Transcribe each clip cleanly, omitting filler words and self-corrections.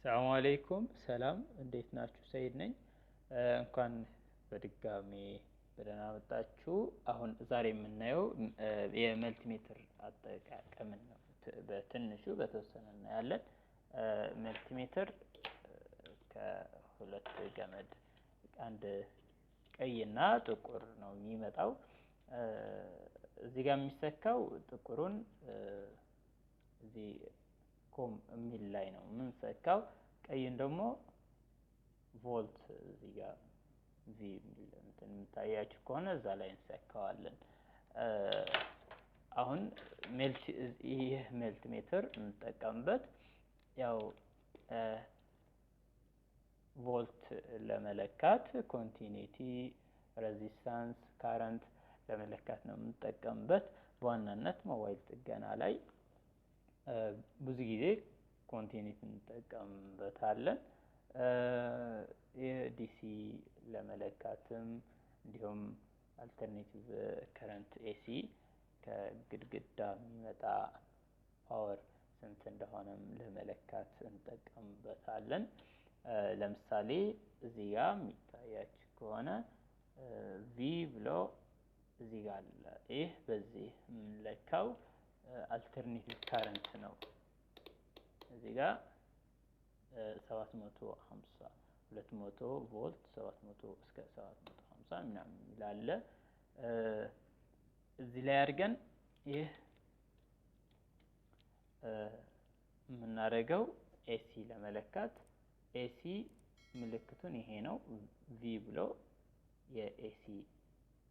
ሰላም አለይኩም ሰላም እንዴት ናችሁ? ሰይድ ነኝ። እንኳን በድጋሚ በደህና መጣችሁ። አሁን ዛሬ የምናየው የመልቲሜትር አጠቃቀምን ነው። በትንሹ በተወሰነ እናያለን። መልቲሜትር ከሁለት ገመድ አንድ ቀይና ጥቁር ነው የሚመጣው። እዚህ ጋር የሚሰካው ጥቁሩን እዚህ ኮም የሚል ላይ ነው የምንሰካው። ቀይን ደግሞ ቮልት እዚህ ጋር ቪ የሚል እንትን የምታያችሁ ከሆነ እዛ ላይ እንሰካዋለን። አሁን ይህ መልቲሜትር እንጠቀምበት ያው ቮልት ለመለካት ኮንቲኒቲ፣ ሬዚስታንስ፣ ካረንት ለመለካት ነው የምንጠቀምበት። በዋናነት ሞባይል ጥገና ላይ ብዙ ጊዜ ኮንቲኒቲ እንጠቀምበታለን። የዲሲ ለመለካትም እንዲሁም አልተርኔቲቭ ከረንት ኤሲ ከግድግዳ የሚመጣ ፓወር ስንት እንደሆነም ለመለካት እንጠቀምበታለን። ለምሳሌ እዚህ ጋር የሚታያችሁ ከሆነ ቪ ብሎ እዚህ ጋር አለ። ይህ በዚህ የምንለካው አልተርኔቲቭ ካረንት ነው። እዚህ ጋር 750 200 ቮልት 700 እስከ 750 ምናምን ይላል። እዚህ ላይ አድርገን ይህ የምናደርገው ኤሲ ለመለካት ኤሲ ምልክቱን ይሄ ነው። ቪ ብሎ የኤሲ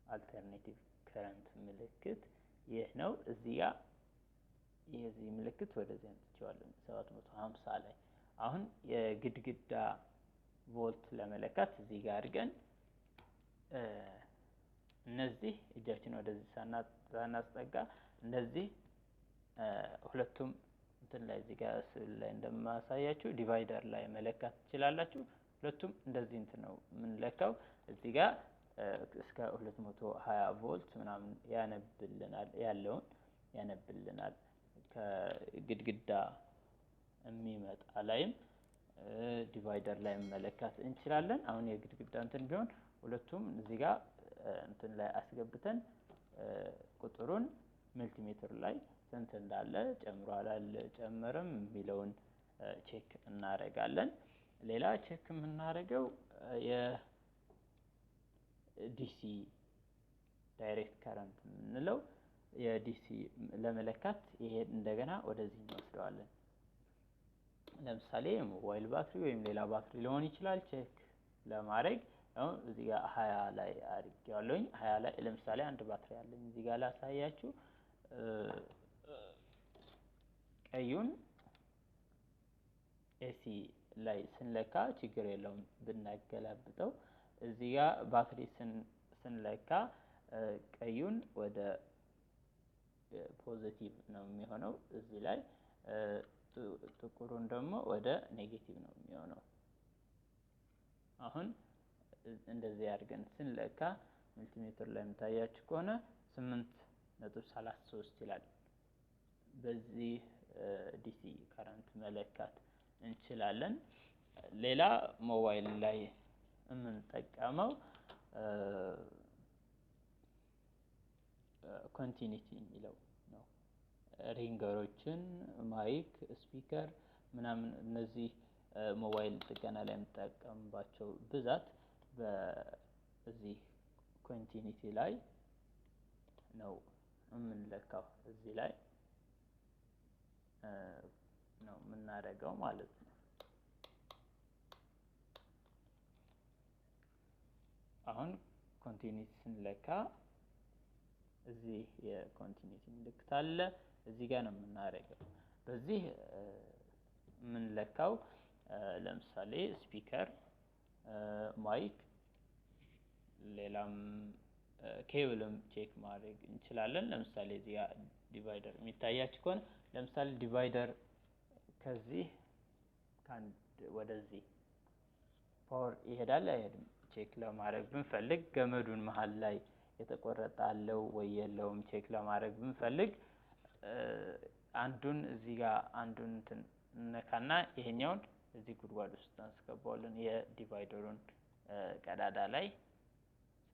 አልተርኔቲቭ ከረንት ምልክት ይህ ነው። እዚህ ጋር የዚህ ምልክት ወደዚህ አንጥቼዋለሁ 750 ላይ። አሁን የግድግዳ ቮልት ለመለካት እዚህ ጋር አድርገን እነዚህ እጃችን ወደዚህ ሳናስጠጋ እነዚህ ሁለቱም እንትን ላይ እዚህ ጋር ስዕል ላይ እንደማሳያችሁ ዲቫይደር ላይ መለካት ትችላላችሁ። ሁለቱም እንደዚህ እንትን ነው የምንለካው። እዚህ ጋር እስከ 220 ቮልት ምናምን ያነብልናል ያነብልናል። ከግድግዳ የሚመጣ ላይም ዲቫይደር ላይ መለካት እንችላለን። አሁን የግድግዳ እንትን ቢሆን ሁለቱም እዚህ ጋር እንትን ላይ አስገብተን ቁጥሩን መልቲሜትር ላይ ስንት እንዳለ ጨምሯል አልጨመረም የሚለውን ቼክ እናደርጋለን። ሌላ ቼክ የምናደርገው የዲሲ ዳይሬክት ከረንት የምንለው የዲሲ ለመለካት ይሄ እንደገና ወደዚህ እንወስደዋለን። ለምሳሌ ሞባይል ባትሪ ወይም ሌላ ባትሪ ሊሆን ይችላል ቼክ ለማድረግ አሁን እዚህ ጋር 20 ላይ አድርጌዋለሁኝ። 20 ላይ ለምሳሌ አንድ ባትሪ አለኝ እዚህ ጋር ላሳያችሁ። ቀዩን ኤሲ ላይ ስንለካ ችግር የለውም ብናገላብጠው። እዚህ ጋር ባትሪ ስንለካ ቀዩን ወደ ፖዚቲቭ ነው የሚሆነው እዚህ ላይ፣ ጥቁሩን ደግሞ ወደ ኔጌቲቭ ነው የሚሆነው። አሁን እንደዚህ አድርገን ስንለካ መልቲሜትር ላይ የምታያችሁ ከሆነ 8.33 ይላል። በዚህ ዲሲ ከረንት መለካት እንችላለን። ሌላ ሞባይል ላይ የምንጠቀመው ኮንቲኒቲ የሚለው ነው። ሪንገሮችን፣ ማይክ፣ ስፒከር ምናምን እነዚህ ሞባይል ጥገና ላይ የምንጠቀምባቸው ብዛት በዚህ ኮንቲኒቲ ላይ ነው የምንለካው። እዚህ ላይ ነው የምናደርገው ማለት ነው። አሁን ኮንቲኒቲ ስንለካ እዚህ የኮንቲኒቲ ምልክት አለ። እዚህ ጋር ነው የምናደርገው። በዚህ የምንለካው ለምሳሌ ስፒከር፣ ማይክ፣ ሌላም ኬብልም ቼክ ማድረግ እንችላለን። ለምሳሌ እዚህ ጋር ዲቫይደር የሚታያችሁ ከሆነ ለምሳሌ ዲቫይደር ከዚህ ወደዚህ ፓወር ይሄዳል አይሄድም ቼክ ለማድረግ ብንፈልግ ገመዱን መሃል ላይ የተቆረጠ አለው ወይ የለውም ቼክ ለማድረግ ብንፈልግ አንዱን እዚህ ጋር አንዱን እንትን ነካና ይሄኛውን እዚህ ጉድጓድ ውስጥ እናስገባዋለን። የዲቫይደሩን ቀዳዳ ላይ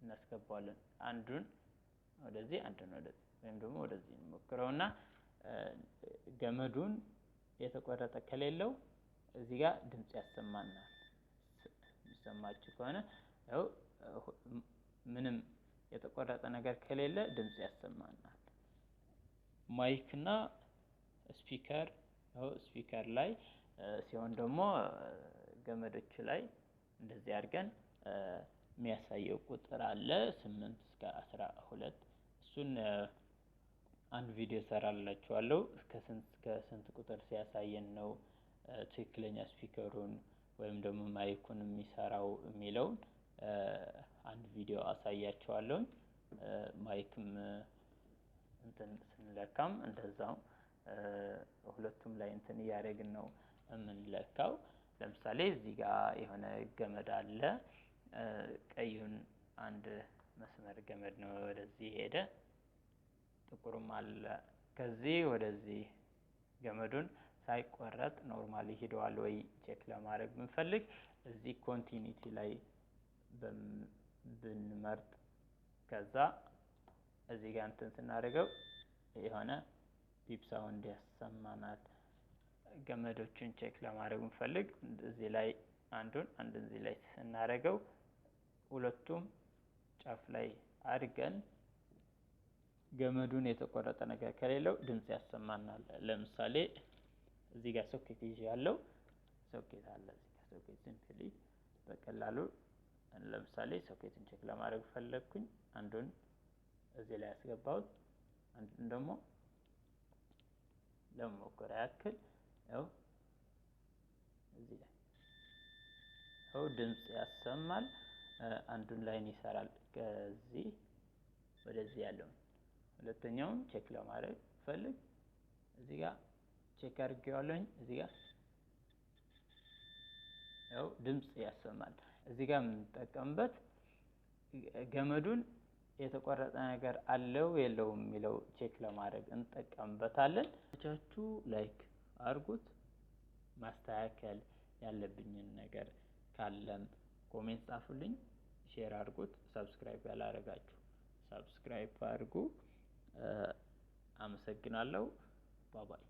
እናስገባዋለን። አንዱን ወደዚህ አንዱን ወደዚህ ወይም ደግሞ ወደዚህ እንሞክረውና ገመዱን የተቆረጠ ከሌለው እዚህ ጋር ድምጽ ያሰማናል። ይሰማችሁ ከሆነ ያው ምንም የተቆረጠ ነገር ከሌለ ድምጽ ያሰማናል። ማይክና ስፒከር ያው ስፒከር ላይ ሲሆን ደግሞ ገመዶች ላይ እንደዚህ አድርገን የሚያሳየው ቁጥር አለ 8 እስከ 12 እሱን አንድ ቪዲዮ ሰራላችኋለሁ እስከ ስንት ቁጥር ሲያሳየን ነው ትክክለኛ ስፒከሩን ወይም ደግሞ ማይኩን የሚሰራው የሚለው አንድ ቪዲዮ አሳያችኋለሁ። ማይክም እንትን ስንለካም እንደዛው ሁለቱም ላይ እንትን ያደረግን ነው የምንለካው። ለምሳሌ እዚህ ጋር የሆነ ገመድ አለ። ቀዩን አንድ መስመር ገመድ ነው ወደዚህ ሄደ። ጥቁርም አለ። ከዚህ ወደዚህ ገመዱን ሳይቆረጥ ኖርማሊ ሄዷል ወይ ቼክ ለማድረግ ብንፈልግ እዚህ ኮንቲኒቲ ላይ ብንመርጥ ከዛ እዚህ ጋር እንትን ስናደርገው የሆነ ቢፕ ሳውንድ ያሰማናል። ገመዶችን ቼክ ለማድረግ ብንፈልግ እዚህ ላይ አንዱን እዚህ ላይ ስናደርገው ሁለቱም ጫፍ ላይ አድርገን ገመዱን የተቆረጠ ነገር ከሌለው ድምጽ ያሰማናል። ለምሳሌ እዚህ ጋር ሶኬት ይያለው ሶኬት አለ። እዚህ ጋር ሶኬት ሲምፕሊ በቀላሉ ለምሳሌ ሶኬትን ቼክ ለማድረግ ፈለግኩኝ አንዱን እዚህ ላይ ያስገባሁት አንዱን ደግሞ ለመሞከር ያክል ያው እዚህ ላይ ያው ድምጽ ያሰማል። አንዱን ላይን ይሰራል። ከዚህ ወደዚህ ያለው ሁለተኛውን ቼክ ለማድረግ ፈልግ እዚህ ጋር ቼክ አድርጌዋለሁ። እዚህ ጋር ያው ድምጽ ያሰማል። እዚህ ጋር የምንጠቀምበት ገመዱን የተቆረጠ ነገር አለው የለውም የሚለው ቼክ ለማድረግ እንጠቀምበታለን። ብቻችሁ ላይክ አድርጉት። ማስተካከል ያለብኝን ነገር ካለም ኮሜንት ጻፉልኝ፣ ሼር አድርጉት። ሰብስክራይብ ያላደረጋችሁ ሰብስክራይብ አድርጉ። አመሰግናለሁ። ባባይ